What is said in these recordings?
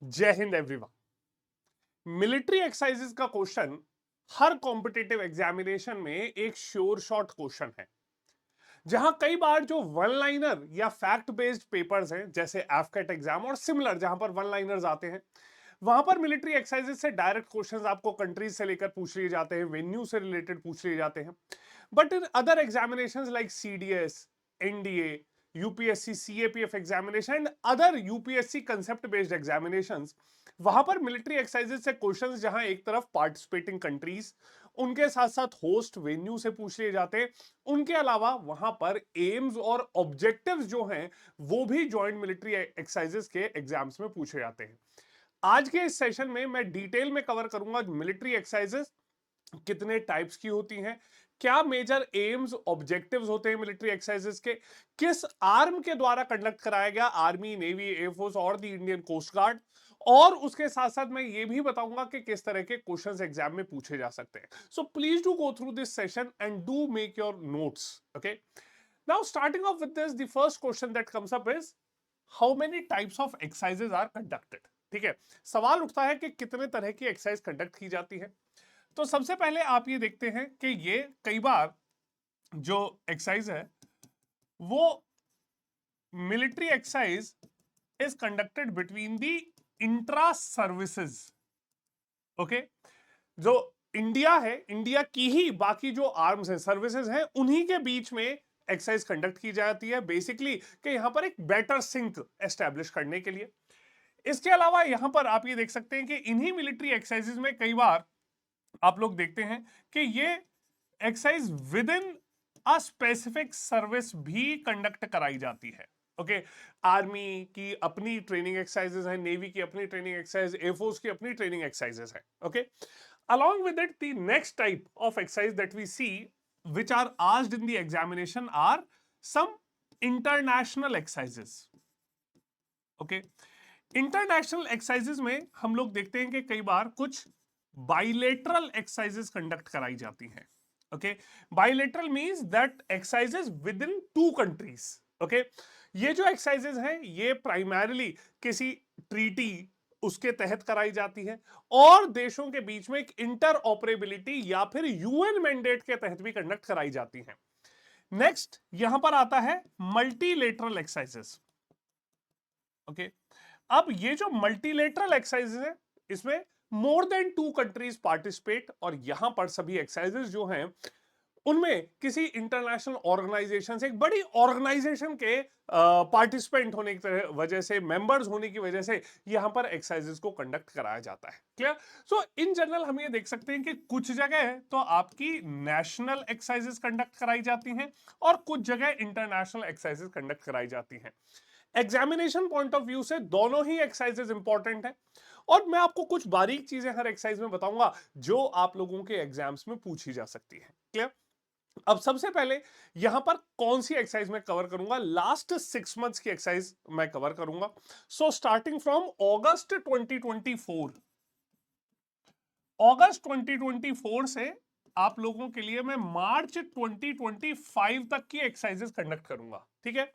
जय Hind everyone. Military exercises का question हर competitive examination में एक श्योर शॉट क्वेश्चन है, जहां कई बार जो वन लाइनर या फैक्ट बेस्ड पेपर्स हैं जैसे एफकेट एग्जाम और सिमिलर, जहां पर वन लाइनर्स आते हैं, वहां पर मिलिट्री एक्सरसाइजेस से डायरेक्ट क्वेश्चंस आपको कंट्रीज से लेकर पूछ लिए जाते हैं, वेन्यू से रिलेटेड पूछ लिए जाते हैं। But in other examinations like CDS, NDA, UPSC CAPF examination and other UPSC concept based examinations, वहां पर मिलिट्री एक्सरसाइजेस से क्वेश्चंस जहां एक तरफ पार्टिसिपेटिंग कंट्रीज, उनके साथ साथ होस्ट वेन्यू से पूछ लिए जाते हैं, उनके अलावा वहां पर एम्स और ऑब्जेक्टिव्स जो हैं वो भी जॉइंट मिलिट्री एक्सरसाइजेस के एग्जाम्स में पूछे जाते हैं। आज के इस सेशन में मैं डिटेल में कवर करूंगा मिलिट्री एक्सरसाइजेस कितने टाइप्स की होती हैं, क्या मेजर एम्स ऑब्जेक्टिव्स होते हैं मिलिट्री एक्सरसाइजेस के, किस आर्म के द्वारा कंडक्ट कराया गया, आर्मी, नेवी, एयरफोर्स और द इंडियन कोस्ट गार्ड, और उसके साथ साथ मैं ये भी बताऊंगा कि किस तरह के क्वेश्चंस एग्जाम में पूछे जा सकते हैं। So please do go through this session and do make your notes. Okay, now starting off with this, the first question that comes up is how many types of exercises are conducted. ठीक है, सवाल उठता है कि कितने तरह की exercise conduct की जाती है। तो सबसे पहले आप ये देखते हैं कि ये कई बार जो एक्सरसाइज है वो military exercise is conducted between the intra services. Okay, जो इंडिया है, इंडिया की ही बाकी जो आर्म्स हैं, सर्विसेज हैं, उन्हीं के बीच में एक्सरसाइज कंडक्ट की जाती है, बेसिकली कि यहां पर एक बेटर सिंक एस्टेब्लिश करने के लिए। इसके अलावा यहां पर आप ये देख सकते हैं कि इन्हीं मिलिट्री एक्सरसाइजेज में कई बार आप लोग देखते हैं कि ये exercise with in a specific service भी कंडक्ट कराई जाती है। ओके, आर्मी की अपनी ट्रेनिंग एक्सरसाइजेस हैं, नेवी की अपनी ट्रेनिंग एक्सरसाइज, एयरफोर्स की अपनी ट्रेनिंग एक्सरसाइजेस हैं। Okay, along with it the next type of exercise that we see which are asked in the examination are some international exercises. okay, international exercises में हम लोग देखते हैं कि कई बार कुछ बाइलेटरल एक्सरसाइजेज कंडक्ट कराई जाती हैं। Okay, bilateral means that exercises with in two countries. Okay, ये जो एक्सरसाइजेज हैं ये प्राइमरीली किसी ट्रीटी उसके तहत कराई जाती है और देशों के बीच में एक इंटर ऑपरेबिलिटी या फिर यूएन मैंडेट के तहत भी कंडक्ट कराई जाती हैं। नेक्स्ट यहां पर आता है मल्टीलेटरल एक्सरसाइजेस। ओके, अब ये जो मल्टीलेटरल एक्सरसाइजेज है इसमें more than two countries participate, और यहां पर सभी एक्सरसाइजेज जो हैं उनमें किसी इंटरनेशनल ऑर्गेनाइजेशन से, एक बड़ी ऑर्गेनाइजेशन के पार्टिसिपेंट होने की वजह से, मेंबर्स होने की वजह से यहां पर एक्सरसाइजेस को कंडक्ट कराया जाता है। क्लियर? सो इन जनरल हम ये देख सकते हैं कि कुछ जगह तो आपकी नेशनल एक्सरसाइजेस कंडक्ट कराई जाती हैं और कुछ जगह इंटरनेशनल एक्सरसाइजेस कंडक्ट कराई जाती हैं। एग्जामिनेशन पॉइंट ऑफ व्यू से दोनों ही एक्सरसाइजेज इंपॉर्टेंट है, और मैं आपको कुछ बारीक चीजें हर एक्सरसाइज में बताऊंगा जो आप लोगों के एग्जाम्स में पूछी जा सकती है। क्लियर? अब सबसे पहले यहां पर कौन सी एक्सरसाइज मैं कवर करूंगा, लास्ट 6 मंथ्स की एक्सरसाइज मैं कवर करूंगा। सो स्टार्टिंग फ्रॉम अगस्त 2024, अगस्त 2024 से आप लोगों के लिए मैं मार्च 2025 तक की एक्सरसाइजेस कंडक्ट करूंगा। ठीक है,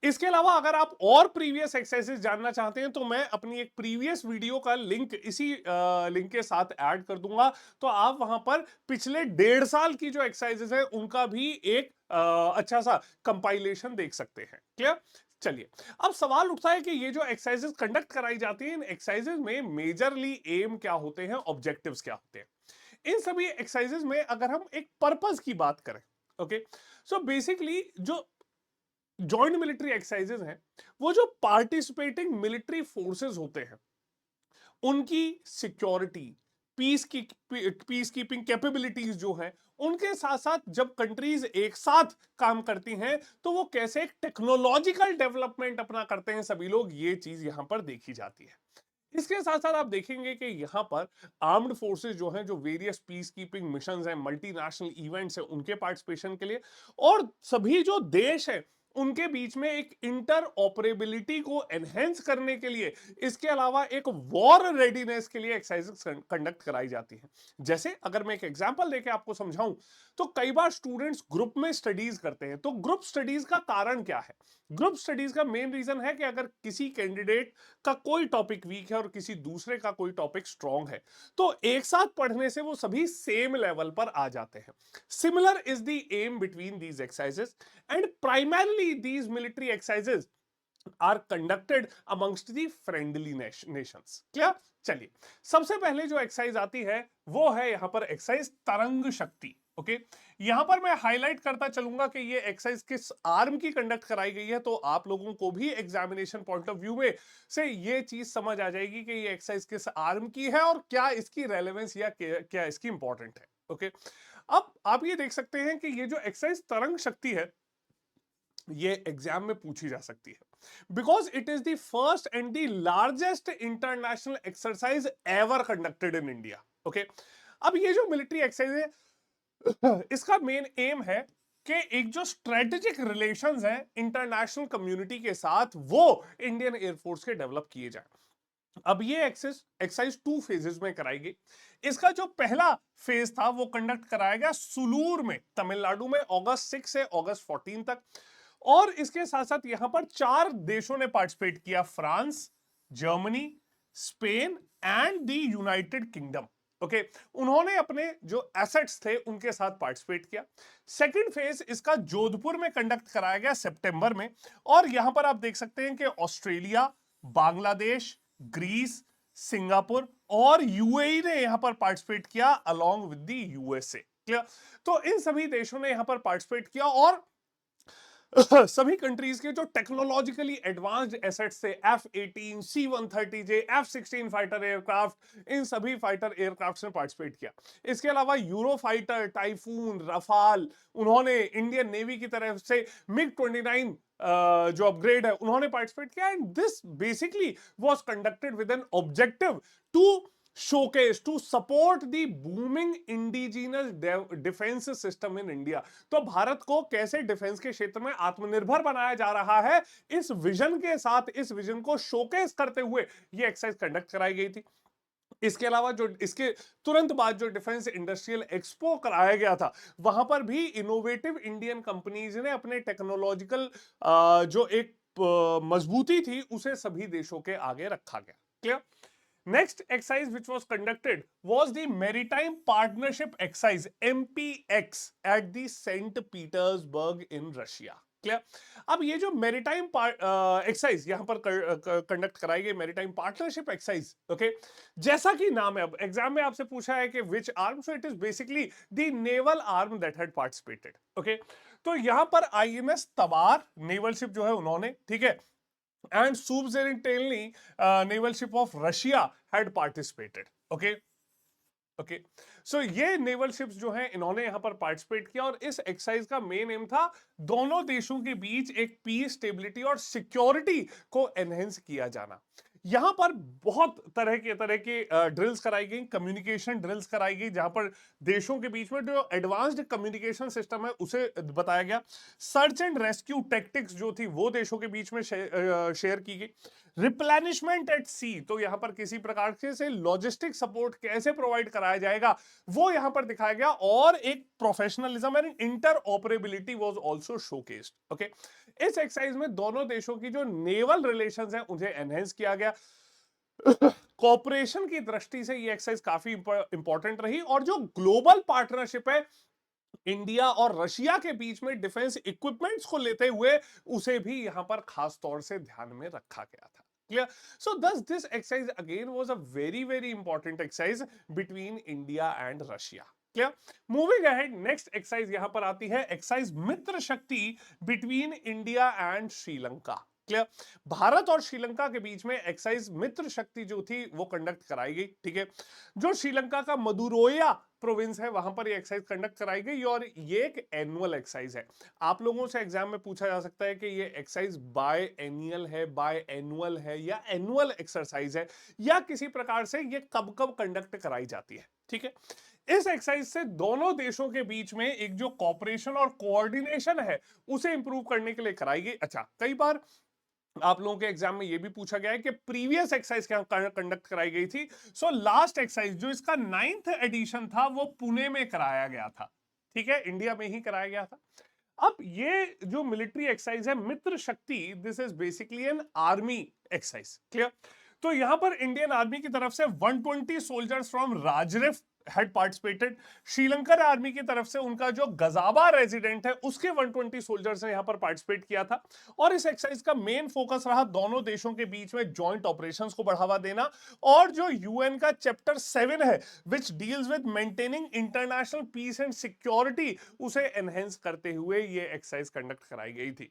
इसके अलावा अगर आप और प्रीवियस एक्सरसाइजेस जानना चाहते हैं तो मैं अपनी एक प्रीवियस वीडियो का लिंक इसी लिंक के साथ ऐड कर दूंगा, तो आप वहां पर पिछले 1.5 साल की जो एक्सरसाइजेस हैं उनका भी एक अच्छा सा कंपाइलेशन देख सकते हैं। क्लियर? चलिए, अब सवाल उठता है कि ये जो एक्सरसाइजेस कंडक्ट कराई जाती हैं, इन एक्सरसाइजेस में मेजरली एम क्या होते हैं, ऑब्जेक्टिव्स क्या होते हैं। इन सभी एक्सरसाइजेस में अगर हम एक पर्पस की बात करें, ओके, सो बेसिकली जो जॉइंट मिलिट्री एक्सरसाइजेज हैं वो जो पार्टिसिपेटिंग मिलिट्री फोर्सेस होते हैं उनकी सिक्योरिटी, पीस कीपिंग कैपेबिलिटीज जो है, उनके साथ साथ जब कंट्रीज एक साथ काम करती हैं तो वो कैसे एक टेक्नोलॉजिकल डेवलपमेंट अपना करते हैं सभी लोग, ये चीज यहां पर देखी जाती है। इसके साथ साथ आप देखेंगे कि यहां पर आर्म्ड फोर्सेस जो हैं, जो वेरियस पीस कीपिंग मिशंस हैं, मल्टीनेशनल इवेंट्स हैं, उनके पार्टिसिपेशन के लिए, और सभी जो देश हैं उनके बीच में एक इंटर ऑपरेबिलिटी को एनहेंस करने के लिए, इसके अलावा एक वॉर रेडीनेस के लिए एक्सरसाइजेस कंडक्ट कराई जाती हैं। जैसे अगर मैं एक एग्जांपल देके आपको समझाऊं तो कई बार स्टूडेंट्स ग्रुप में स्टडीज करते हैं, तो ग्रुप स्टडीज का कारण क्या है? ग्रुप स्टडीज का मेन रीजन है कि अगर किसी कैंडिडेट का कोई टॉपिक वीक है और किसी दूसरे का कोई टॉपिक स्ट्रांग है, तो एक साथ पढ़ने से वो सभी सेम लेवल पर आ जाते हैं। Similar is the aim between these exercises and primarily these military exercises are conducted amongst the friendly nations. क्या? चलिए, सबसे पहले जो एक्सरसाइज आती है वो है यहां पर एक्सरसाइज तरंग शक्ति। ओके, यहां पर मैं हाईलाइट करता चलूंगा कि ये एक्सरसाइज किस आर्म की कंडक्ट कराई गई है, तो आप लोगों को भी एग्जामिनेशन पॉइंट ऑफ व्यू में से ये चीज समझ आ जाएगी कि ये एक्सरसाइज किस आर्म की है और क्या इसकी रेलेवेंस या क्या इसकी इंपॉर्टेंट है। ओके, अब आप ये देख सकते हैं कि ये जो एक्सरसाइज तरंग शक्ति है ये एग्जाम में पूछी जा सकती है because it is the first and the largest international exercise ever conducted in India. Okay, अब ये जो मिलिट्री एक्सरसाइज है इसका मेन एम है कि एक जो स्ट्रेटेजिक रिलेशंस हैं इंटरनेशनल कम्युनिटी के साथ वो इंडियन एयरफोर्स के डेवलप किए जाए। अब ये एक्सरसाइज 2 फेजेस में कराई गई। इसका जो पहला फेज था वो कंडक्ट कराया गया सुलूर में, तमिलनाडु में, अगस्त 6 से अगस्त 14 तक। और इसके साथ साथ यहां पर 4 देशों ने पार्टिसिपेट किया, France, Germany, Spain and the United kingdom. Okay, उन्होंने अपने जो एसेट्स थे उनके साथ पार्टिसिपेट किया। सेकंड फेज इसका जोधपुर में कंडक्ट कराया गया सितंबर में, और यहां पर आप देख सकते हैं कि ऑस्ट्रेलिया, बांग्लादेश, ग्रीस, सिंगापुर और यूएई ने यहां पर पार्टिसिपेट किया along with the USA. Clear? तो इन सभी देशों ने यहां पर पार्टिसिपेट किया और सभी कंट्रीज के जो टेक्नोलॉजिकली एडवांस्ड एसेट्स थे, F-18, C-130J, F-16 fighter aircraft, इन सभी फाइटर एयरक्राफ्ट ने पार्टिसिपेट किया। इसके अलावा यूरो फाइटर, टाइफून, रफाल, उन्होंने इंडियन नेवी की तरफ से मिग 29 जो अपग्रेड है उन्होंने पार्टिसिपेट किया। And this basically was conducted with an objective to showcase to support the booming indigenous defense system in India। तो भारत को कैसे डिफेंस के क्षेत्र में आत्मनिर्भर बनाया जा रहा है, इस विजन के साथ, इस विजन को शोकेस करते हुए ये एक्सरसाइज कंडक्ट कराई गई थी। इसके अलावा जो इसके तुरंत बाद जो डिफेंस इंडस्ट्रियल एक्सपो कराया गया था, वहां पर भी इनोवेटिव इंडियन कंपनीज ने अपने टेक्नोलॉजिकल जो एक मजबूती थी उसे सभी देशों के आगे रखा गया। Clear? Next exercise which was conducted was the Maritime Partnership Exercise MPX at the St. Petersburg in Russia। Clear? अब ये जो मैरीटाइम एक्सरसाइज यहां पर कंडक्ट कराई गई, मैरीटाइम पार्टनरशिप एक्सरसाइज, ओके, जैसा कि नाम है, अब एग्जाम में आपसे पूछा है कि which arm, so it is basically the naval arm that had participated. Okay, तो यहां पर आईएनएस तबार नेवल शिप जो है उन्होंने, ठीक है, and Subzerintelny naval ship of Russia had participated। okay, okay, so ये नेवल शिप्स जो हैं इन्होंने यहां पर पार्टिसिपेट किया और इस एक्सरसाइज का मेन एम था दोनों देशों के बीच एक पीस, स्टेबिलिटी और सिक्योरिटी को एनहेंस किया जाना। यहां पर बहुत तरह के ड्रिल्स कराई गई, कम्युनिकेशन ड्रिल्स कराई गई, जहां पर देशों के बीच में जो एडवांस्ड कम्युनिकेशन सिस्टम है उसे बताया गया। सर्च एंड रेस्क्यू टेक्टिक्स जो थी वो देशों के बीच में शेयर की गई। रिप्लेनिशमेंट एट सी, तो यहां पर किसी प्रकार से लॉजिस्टिक सपोर्ट कैसे प्रोवाइड कराया जाएगा वो यहां पर दिखाया गया, और एक professionalism and inter operability was also showcased. Okay, इस एक्सरसाइज में दोनों देशों की जो नेवल रिलेशंस हैं उन्हें एनहेंस किया गया। कॉपरेशन की दृष्टि से ये एक्सरसाइज काफी इंपॉर्टेंट रही, और जो ग्लोबल पार्टनरशिप है इंडिया और रशिया के बीच में डिफेंस इक्विपमेंट्स को लेते हुए, उसे भी यहां पर खास तौर से ध्यान में रखा गया था। Clear? So thus this exercise again was a very important exercise between India and Russia। Clear? Moving ahead, next exercise यहां पर आती है एक्सरसाइज मित्र शक्ति between India and Sri Lanka. Clear? Bharat और श्रीलंका के बीच में एक्सरसाइज मित्र शक्ति जो थी वो कंडक्ट कराई गई। ठीक है, जो श्रीलंका का मदुरोया प्रोविंस है वहां पर ये एक्सरसाइज कंडक्ट कराई गई, और ये एक एनुअल एक्सरसाइज है। आप लोगों से एग्जाम में पूछा जा सकता है कि ये एक्सरसाइज बाय एनुअल है, बाय एनुअल है, या एनुअल एक्सरसाइज है, या किसी प्रकार से ये कब कब कंडक्ट कराई जाती है। ठीक है, इस एक्सरसाइज से दोनों देशों के बीच में एक जो कॉपरेशन और कोऑर्डिनेशन है उसे इंप्रूव करने के लिए कराई गई। अच्छा, कई बार आप लोगों के एग्जाम में यह भी पूछा गया है कि प्रीवियस एक्सरसाइज क्या कंडक्ट कराई गई थी। सो लास्ट एक्सरसाइज जो इसका 9th एडिशन था वो पुणे में कराया गया था। ठीक है, इंडिया में ही कराया गया था। अब ये जो मिलिट्री एक्सरसाइज है मित्र शक्ति, this is basically an army exercise. Clear? तो यहां पर इंडियन आर्मी की तरफ से 120 soldiers from Raj Rif had participated. Sri Lankan army की तरफ से उनका जो गजाबा रेजिडेंट है उसके 120 सोल्जर्स ने यहां पर पार्टिसिपेट किया था। और इस एक्सरसाइज का मेन फोकस रहा दोनों देशों के बीच में जॉइंट ऑपरेशंस को बढ़ावा देना, और जो यूएन का चैप्टर 7 है which deals with maintaining international peace and security, उसे एनहेंस करते हुए ये एक्सरसाइज कंडक्ट कराई गई थी।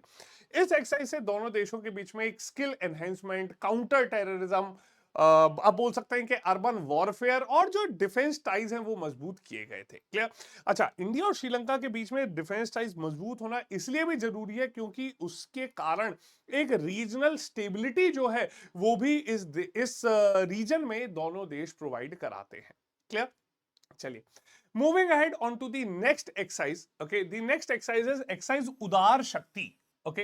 इस एक्सरसाइज से दोनों देशों के बीच में एक स्किल एनहेंसमेंट, काउंटर टेररिज्म, अब बोल सकते हैं कि अर्बन वॉरफेयर और जो डिफेंस टाइज हैं वो मजबूत किए गए थे। क्लियर? अच्छा, इंडिया और श्रीलंका के बीच में डिफेंस टाइज मजबूत होना इसलिए भी जरूरी है क्योंकि उसके कारण एक रीजनल स्टेबिलिटी जो है वो भी इस रीजन में दोनों देश प्रोवाइड कराते हैं। क्लियर? चलिए, moving ahead on to the next exercise. Okay, the next exercise is exercise Udara Shakti. Okay,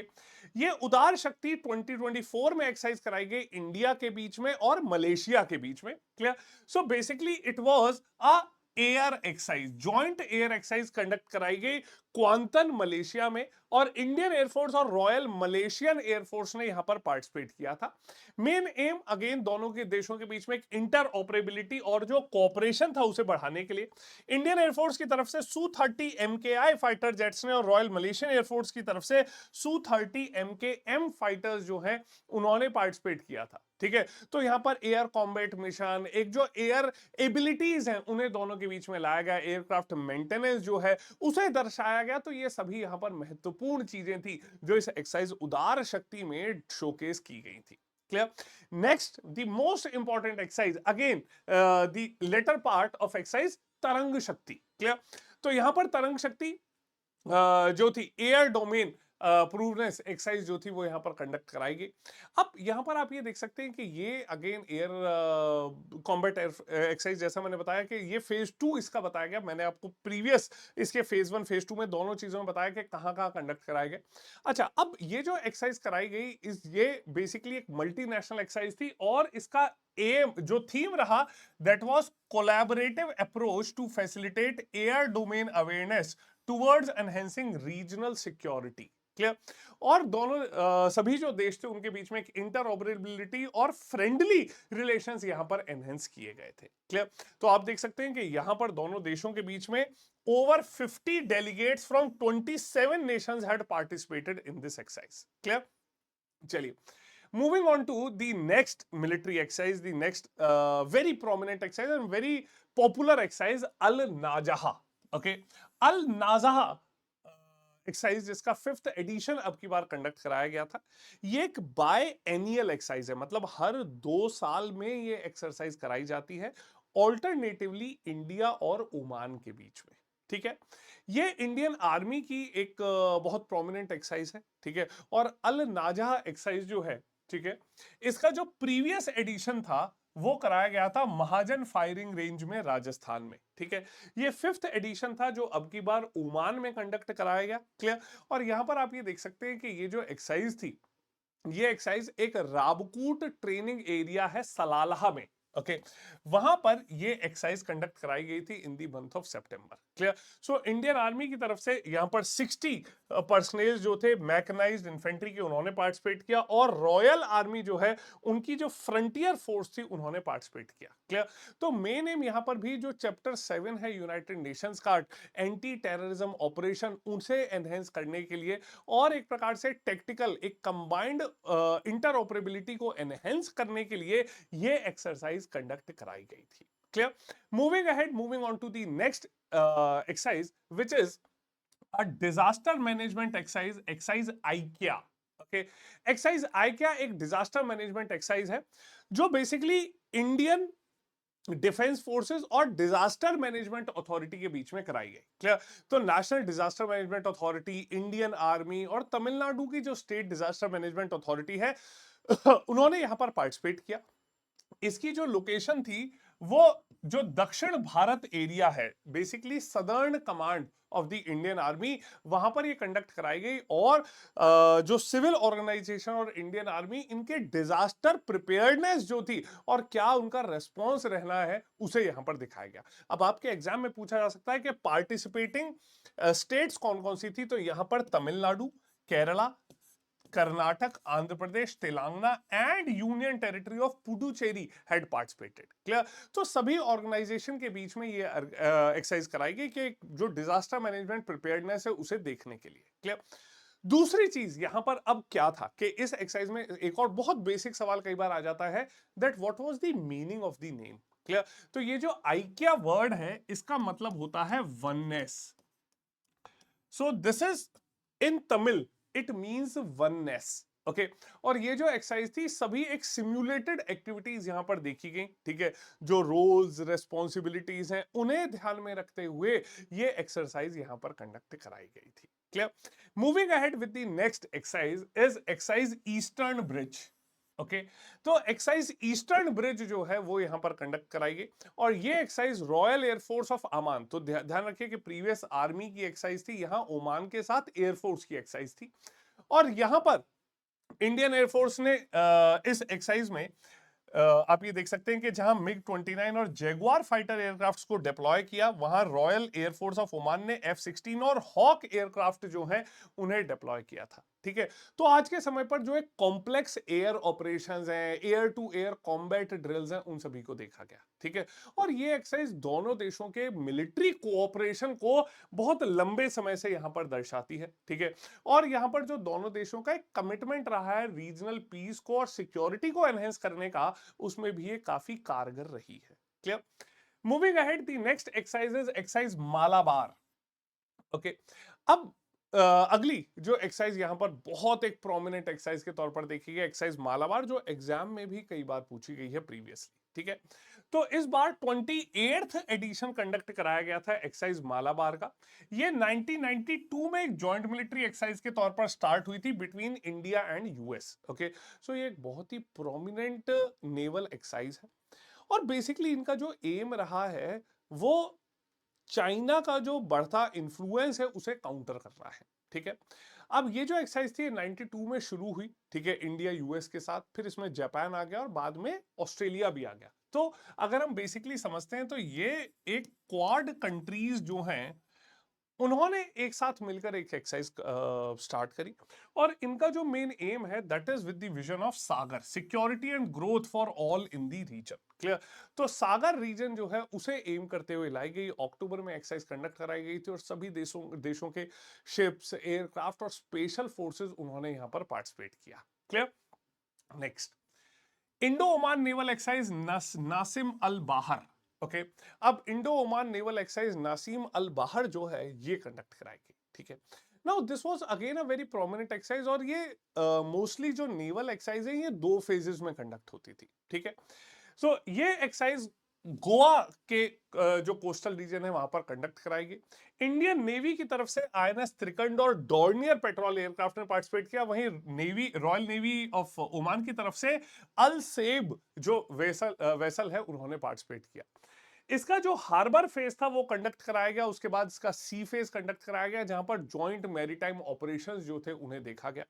ये उदार शक्ति 2024 में एक्सरसाइज कराई गई इंडिया के बीच में और मलेशिया के बीच में। Clear? So basically it was a air exercise, joint air exercise conduct कराई गई क्वांतन मलेशिया में, और इंडियन एयरफोर्स और रॉयल मलेशियन एयरफोर्स ने यहां पर पार्टिसिपेट किया था। मेन एम अगेन दोनों के देशों के बीच में एक इंटर ऑपरेबिलिटी और जो कोऑपरेशन था उसे बढ़ाने के लिए इंडियन एयरफोर्स की तरफ से Su-30 MKI फाइटर जेट्स ने और रॉयल मलेशियन एयरफोर्स की तरफ से Su-30 MKM फाइटर्स जो हैं उन्होंने पार्टिसिपेट किया था। ठीक है, तो यहां पर एयर कॉम्बैट मिशन, एक जो एयर एबिलिटीज हैं उन्हें दोनों के बीच में लाया गया, एयरक्राफ्ट मेंटेनेंस जो है उसे दर्शाया गया। तो ये सभी यहां पर महत्वपूर्ण चीजें थी जो इस एक्सरसाइज उदार शक्ति में शोकेस की गई थी। Clear? Next, the most important exercise, again, the later part of exercise, तरंग शक्ति। Clear? तो यहां पर तरंग शक्ति जो थी एयर डोमेन प्रूवनेस एक्सरसाइज जो थी वो यहां पर कंडक्ट कराई गई। अब यहां पर आप ये देख सकते हैं कि ये अगेन एयर कॉम्बैट एक्सरसाइज, जैसा मैंने बताया कि ये फेज 2 इसका बताया गया। मैंने आपको प्रीवियस इसके फेज 1 फेज 2 में दोनों चीजों में बताया कि कहां कहां कंडक्ट कराए गए। अच्छा, अब ये जो एक्सरसाइज कराई गई ये बेसिकली एक मल्टीनेशनल एक्सरसाइज थी और इसका एम जो थीम रहा that was collaborative approach to facilitate air domain awareness towards enhancing regional security. Clear? और दोनों सभी जो देश थे उनके बीच में एक इंटरऑपरेबिलिटी और फ्रेंडली रिलेशंस यहां पर एनहेंस किए गए थे। क्लियर? तो आप देख सकते हैं कि यहां पर दोनों देशों के बीच में over 50 delegates from 27 Nations had participated in this exercise. Clear? चलिए, moving on to the next military exercise, the next very prominent exercise and very popular exercise, Al Najaha. Okay, Al Najaha exercise जिसका 5th addition अब की बार conduct कराया गया था। ये एक bye एनियल exercise है, मतलब हर 2 साल में ये एक्सरसाइज कराई जाती है ऑल्टरनेटिवली इंडिया और ओमान के बीच में। ठीक है, ये इंडियन आर्मी की एक बहुत प्रोमिनेंट एक्सरसाइज है। ठीक है, और अल नाजहा एक्सरसाइज जो है, ठीक है, इसका जो प्रीवियस एडिशन था वो कराया गया था महाजन फायरिंग रेंज में राजस्थान में। ठीक है, ये 5th एडिशन था जो अब की बार ओमान में कंडक्ट कराया गया। क्लियर? और यहां पर आप ये देख सकते हैं कि ये जो एक्सरसाइज थी, ये एक्सरसाइज एक राबकूट ट्रेनिंग एरिया है सलालाह में। ओके, वहां पर ये एक्सरसाइज कंडक्ट कराई गई थी in the month of September. Clear? So Indian army की तरफ से यहां पर 60 पर्सनेल जो थे मैकेनाइज्ड इन्फेंट्री के उन्होंने पार्टिसिपेट किया, और रॉयल आर्मी जो है उनकी जो फ्रंटियर फोर्स थी उन्होंने पार्टिसिपेट किया। क्लियर? तो मेन एम यहां पर भी जो चैप्टर 7 है यूनाइटेड नेशंस का एंटी टेररिज्म ऑपरेशन उनसे एनहेंस करने के लिए और एक प्रकार से टेक्टिकल एक कंबाइंड इंटरऑपरेबिलिटी को एनहेंस करने के लिए ये एक्सरसाइज कंडक्ट कराई गई थी। Clear? Moving ahead, moving on to the next exercise which is a disaster management exercise, exercise IKEA. Okay, exercise IKEA एक डिजास्टर मैनेजमेंट एक्सरसाइज है जो बेसिकली इंडियन डिफेंस फोर्सेस और डिजास्टर मैनेजमेंट अथॉरिटी के बीच में कराई गई। क्लियर? तो national disaster management authority, Indian army और तमिलनाडु की जो स्टेट डिजास्टर मैनेजमेंट अथॉरिटी है उन्होंने यहां पर पार्टिसिपेट किया। इसकी जो लोकेशन थी वो जो दक्षिण भारत एरिया है, basically southern command of the Indian army, वहां पर ये कंडक्ट कराई गई। और जो सिविल ऑर्गेनाइजेशन और इंडियन आर्मी, इनके डिजास्टर प्रिपेयर्डनेस जो थी और क्या उनका रेस्पॉन्स रहना है, उसे यहां पर दिखाया गया। अब आपके एग्जाम में पूछा जा सकता है कि पार्टिसिपेटिंग स्टेट्स कौन कौन सी थी, तो यहां पर Tamil Nadu, Kerala, Karnataka, Andhra Pradesh, Telangana and union territory of Puducherry had participated. Clear? तो सभी ऑर्गेनाइजेशन के बीच में ये एक्सरसाइज कराई गई कि जो डिजास्टर मैनेजमेंट प्रिपेयर्डनेस है उसे देखने के लिए। क्लियर? दूसरी चीज यहां पर अब क्या था कि इस एक्सरसाइज में एक और बहुत बेसिक सवाल कई बार आ जाता है, that what was the meaning of the name. Clear? तो ये जो ऐक्या वर्ड है, इसका मतलब होता है oneness. So this is in Tamil it means oneness. Okay, और ये जो एक्सरसाइज थी, सभी एक सिम्युलेटेड एक्टिविटीज यहां पर देखी गई। ठीक है, जो रोल्स रेस्पॉन्सिबिलिटीज हैं उन्हें ध्यान में रखते हुए ये एक्सरसाइज यहां पर कंडक्ट कराई गई थी। Clear? Moving ahead with the next exercise is exercise eastern bridge. Okay, तो एक्सरसाइज ईस्टर्न ब्रिज जो है वो यहां पर कंडक्ट कराई गई। और ये exercise royal air force of Oman, तो ध्यान रखिए कि प्रीवियस आर्मी की एक्सरसाइज थी, यहां ओमान के साथ एयरफोर्स की एक्सरसाइज थी। और यहां पर इंडियन एयरफोर्स ने इस एक्सरसाइज में आप ये देख सकते हैं कि जहां मिग 29 और जैगुआर फाइटर एयरक्राफ्ट्स को डिप्लॉय किया, वहां रॉयल एयरफोर्स ऑफ ओमान ने F-16 और हॉक एयरक्राफ्ट जो हैं उन्हें डिप्लॉय किया था। ठीक है, तो आज के समय पर जो एक कॉम्प्लेक्स एयर ऑपरेशंस हैं, air to air combat drills हैं, उन सभी को देखा गया। ठीक है, और ये एक्सरसाइज दोनों देशों के मिलिट्री कोऑपरेशन को बहुत लंबे समय से यहां पर दर्शाती है। ठीक है, और यहां पर जो दोनों देशों का एक कमिटमेंट रहा है रीजनल पीस को और सिक्योरिटी को एनहेंस करने का, उसमें भी ये काफी कारगर रही है। Clear? Moving ahead, the next exercise is exercise Malabar. Okay, अब अगली जो एक्सरसाइज यहां पर बहुत एक प्रोमिनेंट एक्सरसाइज के तौर पर देखी गई, एक्सरसाइज मालाबार, जो एग्जाम में भी कई बार पूछी गई है प्रीवियसली। ठीक है, तो इस बार 28th एडिशन कंडक्ट कराया गया था एक्सरसाइज मालाबार का। ये 1992 में एक जॉइंट मिलिट्री एक्सरसाइज के तौर पर स्टार्ट हुई थी between India and US. Okay, so ये एक बहुत ही प्रोमिनेंट नेवल एक्सरसाइज है। और बेसिकली इनका जो एम रहा है वो चाइना का जो बढ़ता इन्फ्लुएंस है उसे काउंटर कर रहा है। ठीक है, अब ये जो एक्सरसाइज थी 92 में शुरू हुई। ठीक है, इंडिया यूएस के साथ, फिर इसमें जापान आ गया और बाद में ऑस्ट्रेलिया भी आ गया। तो अगर हम बेसिकली समझते हैं तो ये एक क्वाड कंट्रीज जो हैं उन्होंने एक साथ मिलकर एक एक्सरसाइज स्टार्ट करी। और इनका जो मेन एम है that is with the vision of Sagar, security and growth for all in the region. Clear? तो सागर रीजन जो है उसे एम करते हुए लाई गई। अक्टूबर में एक्सरसाइज कंडक्ट कराई गई थी और सभी देशों के शिप्स, एयरक्राफ्ट और स्पेशल फोर्सेस उन्होंने यहां पर पार्टिसिपेट किया। Clear? Next, Indo Oman naval exercise Naseem Al Bahr. Okay, अब Indo Oman naval exercise Naseem Al Bahr जो है ये कंडक्ट कराएगी। ठीक है, now this was again a very prominent exercise. और ये मोस्टली जो नेवल एक्सरसाइज है ये 2 फेजेस में कंडक्ट होती थी। ठीक है, सो ये एक्सरसाइज गोवा के जो कोस्टल रीजन है वहां पर कंडक्ट कराएगी। इंडियन नेवी की तरफ से आईएनएस त्रिकंड और डॉर्नियर पेट्रोल एयरक्राफ्ट ने पार्टिसिपेट किया। वहीं navy, royal navy of Oman की तरफ से अल सेब जो वेसल है उन्होंने पार्टिसिपेट किया। इसका जो हार्बर फेज था वो कंडक्ट कराया गया, उसके बाद इसका सी फेज कंडक्ट कराया गया जहां पर जॉइंट मैरीटाइम ऑपरेशंस जो थे उन्हें देखा गया।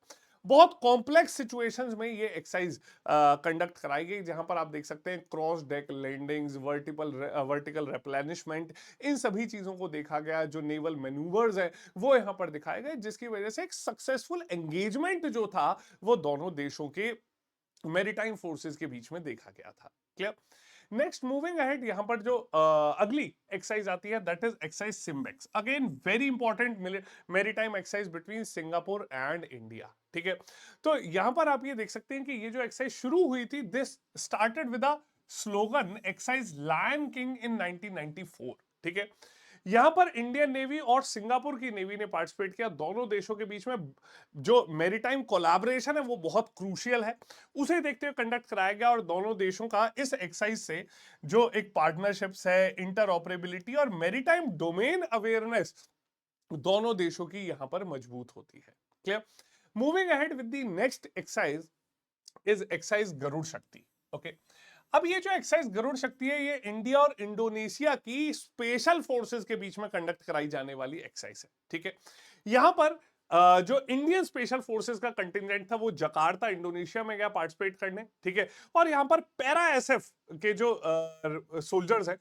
बहुत कॉम्प्लेक्स सिचुएशंस में ये एक्सरसाइज कंडक्ट कराई गई, जहां पर आप देख सकते हैं cross deck landings, vertical replenishment, इन सभी चीजों को देखा गया। जो नेवल मैन्यूवर्स है वो यहां पर दिखाए गए, जिसकी वजह से एक सक्सेसफुल एंगेजमेंट जो था वो दोनों देशों के मैरीटाइम फोर्सेस के बीच में देखा गया था। क्लियर? नेक्स्ट, मूविंग अहेड, यहां पर जो अगली एक्सरसाइज आती है that is exercise SIMBEX. Again very important maritime exercise between Singapore and India. ठीक है, तो यहां पर आप ये देख सकते हैं कि ये जो एक्सरसाइज शुरू हुई थी, this started with a slogan exercise lion king in 1994। ठीक है, यहां पर इंडियन नेवी और सिंगापुर की नेवी ने पार्टिसिपेट किया। दोनों देशों के बीच में जो मैरीटाइम कोलैबोरेशन है वो बहुत क्रूशियल है, उसे देखते हुए कंडक्ट कराया गया। और दोनों देशों का इस एक्सरसाइज से जो एक पार्टनरशिप्स है, इंटरऑपरेबिलिटी और मैरीटाइम डोमेन अवेयरनेस, दोनों देशों की यहां पर मजबूत होती है। Clear? Moving ahead with the next exercise is exercise Garuda Shakti. Okay, अब ये जो एक्सरसाइज गरुड़ शक्ति है, ये इंडिया और इंडोनेशिया की स्पेशल फोर्सेस के बीच में कंडक्ट कराई जाने वाली एक्सरसाइज है। ठीक है, यहां पर जो इंडियन स्पेशल फोर्सेस का कंटिजेंट था वो जकार्ता इंडोनेशिया में गया पार्टिसिपेट करने। ठीक है, और यहां पर पैरा एसएफ के जो सोल्जर्स हैं,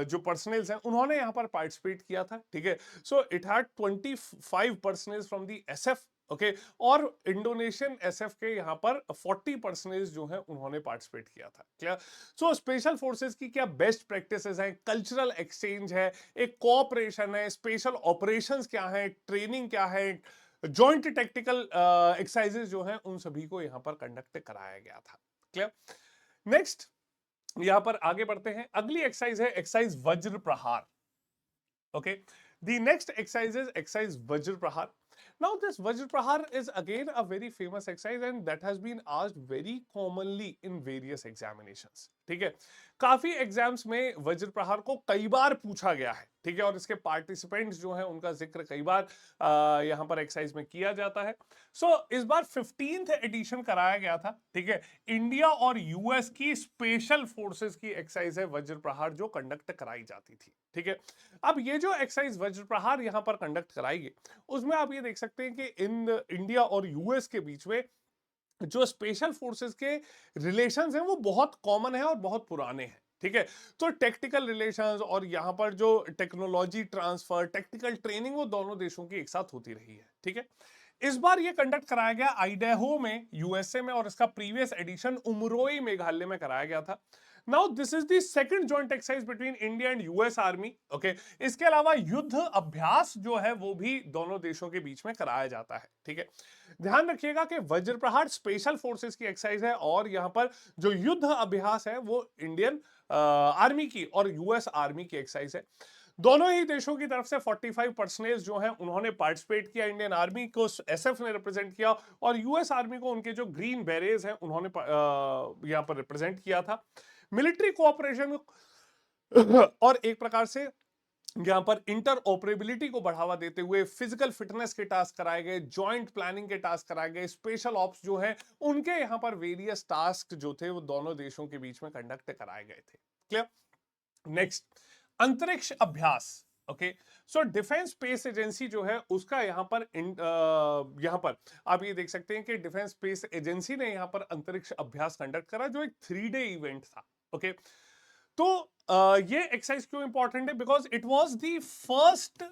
जो पर्सनल्स हैं, उन्होंने यहां पर पार्टिसिपेट किया था। ठीक है, so it had 25 personnels from the SF. Okay, और इंडोनेशियन एसएफ के यहां पर 40 पर्सनल्स जो हैं उन्होंने पार्टिसिपेट किया था। क्लियर? सो स्पेशल फोर्सेस की क्या बेस्ट प्रैक्टिसेस हैं, कल्चरल एक्सचेंज है, एक कोऑपरेशन है, स्पेशल ऑपरेशंस क्या है, ट्रेनिंग क्या है, जॉइंट टेक्टिकल एक्सरसाइजेस जो हैं, उन सभी को यहां पर कंडक्ट कराया गया था। क्लियर? नेक्स्ट यहां पर आगे बढ़ते हैं। अगली एक्सरसाइज है एक्सरसाइज वज्र प्रहार। Okay, the next exercise is exercise Vajra Prahar. Now this Vajra Prahar is again a very famous exercise and that has been asked very commonly in various examinations. ठीक है, काफी एग्जाम्स में वज्र प्रहार को कई बार पूछा गया है। ठीक है, और इसके पार्टिसिपेंट्स जो हैं उनका जिक्र कई बार यहां पर एक्सरसाइज में किया जाता है। सो इस बार 15th एडिशन कराया गया था। ठीक है, इंडिया और यूएस की स्पेशल फोर्सेस की एक्सरसाइज है वज्र प्रहार, जो कंडक्ट कराई जाती थी। ठीक है, अब ये जो एक्सरसाइज वज्र प्रहार यहां पर कंडक्ट कराई गई, उसमें आप ये देख सकते हैं कि इन इंडिया और यूएस के बीच में जो स्पेशल फोर्सेस के रिलेशंस हैं वो बहुत कॉमन है और बहुत पुराने हैं। ठीक है, तो टेक्टिकल रिलेशंस और यहां पर जो टेक्नोलॉजी ट्रांसफर, टेक्निकल ट्रेनिंग, वो दोनों देशों की एक साथ होती रही है। ठीक है, इस बार ये कंडक्ट कराया गया आइडेहो में, यूएसए में, और इसका प्रीवियस एडिशन उमरोई मेघालय में कराया गया था। Now this is the second joint exercise between India and US army. Okay, इसके अलावा युद्ध अभ्यास जो है वो भी दोनों देशों के बीच में कराया जाता है। ठीक है, ध्यान रखिएगा कि वज्र प्रहार स्पेशल फोर्सेस की एक्सरसाइज है और यहां पर जो युद्ध अभ्यास है वो इंडियन आर्मी की और यूएस आर्मी की एक्सरसाइज है। दोनों ही देशों की तरफ से 45 पर्सनल जो हैं उन्होंने पार्टिसिपेट किया। इंडियन आर्मी को एसएफ ने रिप्रेजेंट किया और यूएस आर्मी को उनके जो ग्रीन बैरेज हैं उन्होंने यहां पर रिप्रेजेंट किया था। मिलिट्री कोऑपरेशन और एक प्रकार से यहां पर इंटर ऑपरेबिलिटी को बढ़ावा देते हुए फिजिकल फिटनेस के टास्क कराए गए, जॉइंट प्लानिंग के टास्क कराए गए, स्पेशल ऑप्स जो है उनके यहां पर वेरियस टास्क जो थे वो दोनों देशों के बीच में कंडक्ट कराए गए थे। क्लियर? नेक्स्ट, अंतरिक्ष अभ्यास। Okay, so defence space agency जो है उसका यहां पर आप ये देख सकते हैं कि डिफेंस स्पेस एजेंसी ने यहां पर अंतरिक्ष अभ्यास कंडक्ट करा, जो एक 3 डे इवेंट था। ओके, तो ये एक्सरसाइज क्यों इंपॉर्टेंट है? Because it was the first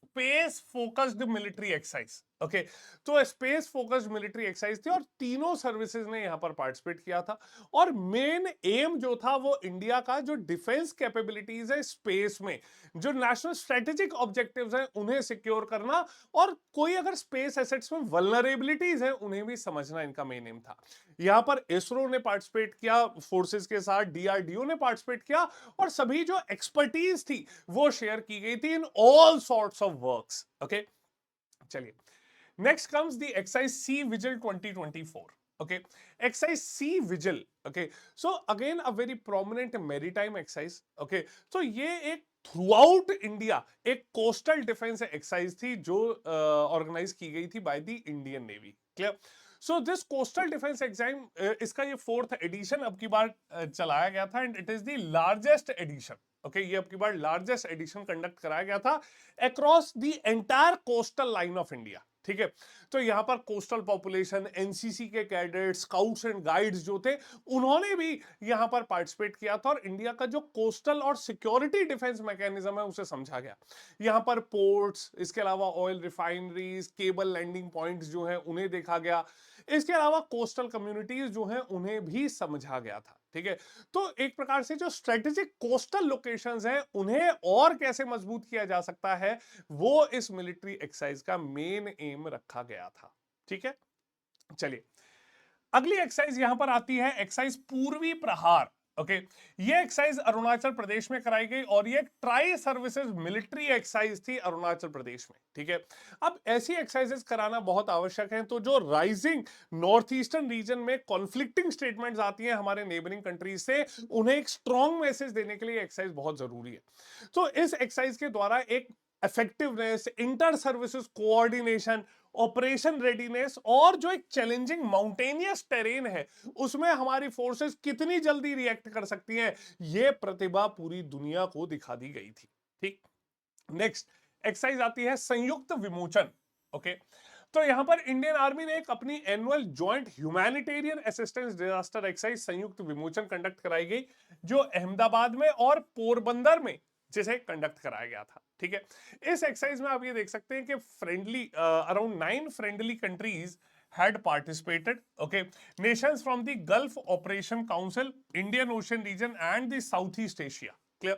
space focused military exercise. Okay, तो स्पेस फोकस्ड मिलिट्री एक्सरसाइज थी और तीनों सर्विसेज ने यहां पर पार्टिसिपेट किया था। और मेन एम जो था वो इंडिया का जो डिफेंस कैपेबिलिटीज है स्पेस में, जो नेशनल स्ट्रेटेजिक ऑब्जेक्टिव्स हैं उन्हें सिक्योर करना, और कोई अगर स्पेस एसेट्स में वल्नरेबिलिटीज हैं उन्हें भी समझना, इनका मेन एम था। यहां पर इसरो ने पार्टिसिपेट किया फोर्सेस के साथ, डीआरडीओ ने पार्टिसिपेट किया, और सभी जो एक्सपर्टीज थी वो शेयर की गई थी in all sorts of works. Okay, चलिए, next comes the exercise Sea Vigil 2024. Okay, exercise Sea Vigil. Okay, so again a very prominent maritime exercise. Okay, so ये एक थ्रूआउट इंडिया एक कोस्टल डिफेंस एक्सरसाइज थी जो organise की गई थी by the Indian navy. Clear? So this coastal defence exam, इसका ये 4th एडिशन अब की बार चलाया गया था and it is the largest edition. Okay, ये अब की बार लार्जेस्ट एडिशन कंडक्ट कराया गया था across the entire coastal line of India. ठीक है, तो यहां पर कोस्टल पॉपुलेशन, एनसीसी के कैडेट, स्काउट्स एंड गाइड्स जो थे उन्होंने भी यहां पर पार्टिसिपेट किया था, और इंडिया का जो कोस्टल और सिक्योरिटी डिफेंस मैकेनिज्म है उसे समझा गया। यहां पर पोर्ट्स, इसके अलावा oil refineries, cable landing points जो हैं उन्हें देखा गया। इसके अलावा कोस्टल कम्युनिटीज जो हैं उन्हें भी समझा गया था। ठीक है, तो एक प्रकार से जो स्ट्रेटेजिक कोस्टल लोकेशंस हैं उन्हें और कैसे मजबूत किया जा सकता है, वो इस मिलिट्री एक्सरसाइज का मेन एम रखा गया था। ठीक है, चलिए, अगली एक्सरसाइज यहां पर आती है एक्सरसाइज पूर्वी प्रहार। ओके, ये एक्सरसाइज अरुणाचल प्रदेश में कराई गई और ये ट्राई सर्विसेज मिलिट्री एक्सरसाइज थी अरुणाचल प्रदेश में। ठीक है, अब ऐसी एक्सरसाइजेस कराना बहुत आवश्यक है, तो जो राइजिंग नॉर्थ ईस्टर्न रीजन में कॉन्फ्लिक्टिंग स्टेटमेंट्स आती हैं हमारे नेबरिंग कंट्रीज से, उन्हें एक स्ट्रॉन्ग मैसेज देने के लिए एक्सरसाइज बहुत जरूरी है। तो इस एक्सरसाइज के द्वारा एक effectiveness, inter services coordination operation readiness और जो एक चैलेंजिंग माउंटेनियस टेरेन है उसमें हमारी फोर्सेस कितनी जल्दी रिएक्ट कर सकती हैं, यह प्रतिभा पूरी दुनिया को दिखा दी गई थी। ठीक, नेक्स्ट एक्सरसाइज आती है संयुक्त विमोचन। ओके, तो यहां पर इंडियन आर्मी ने एक अपनी annual joint humanitarian assistance disaster exercise संयुक्त विमोचन कंडक्ट कराई गई, जो अहमदाबाद में और पोरबंदर में जिसे कंडक्ट कराया गया था। ठीक है, इस एक्सरसाइज में आप ये देख सकते हैं कि friendly around 9 friendly countries had participated. Okay, nations from the Gulf Operation Council, Indian Ocean region and the Southeast Asia. Clear?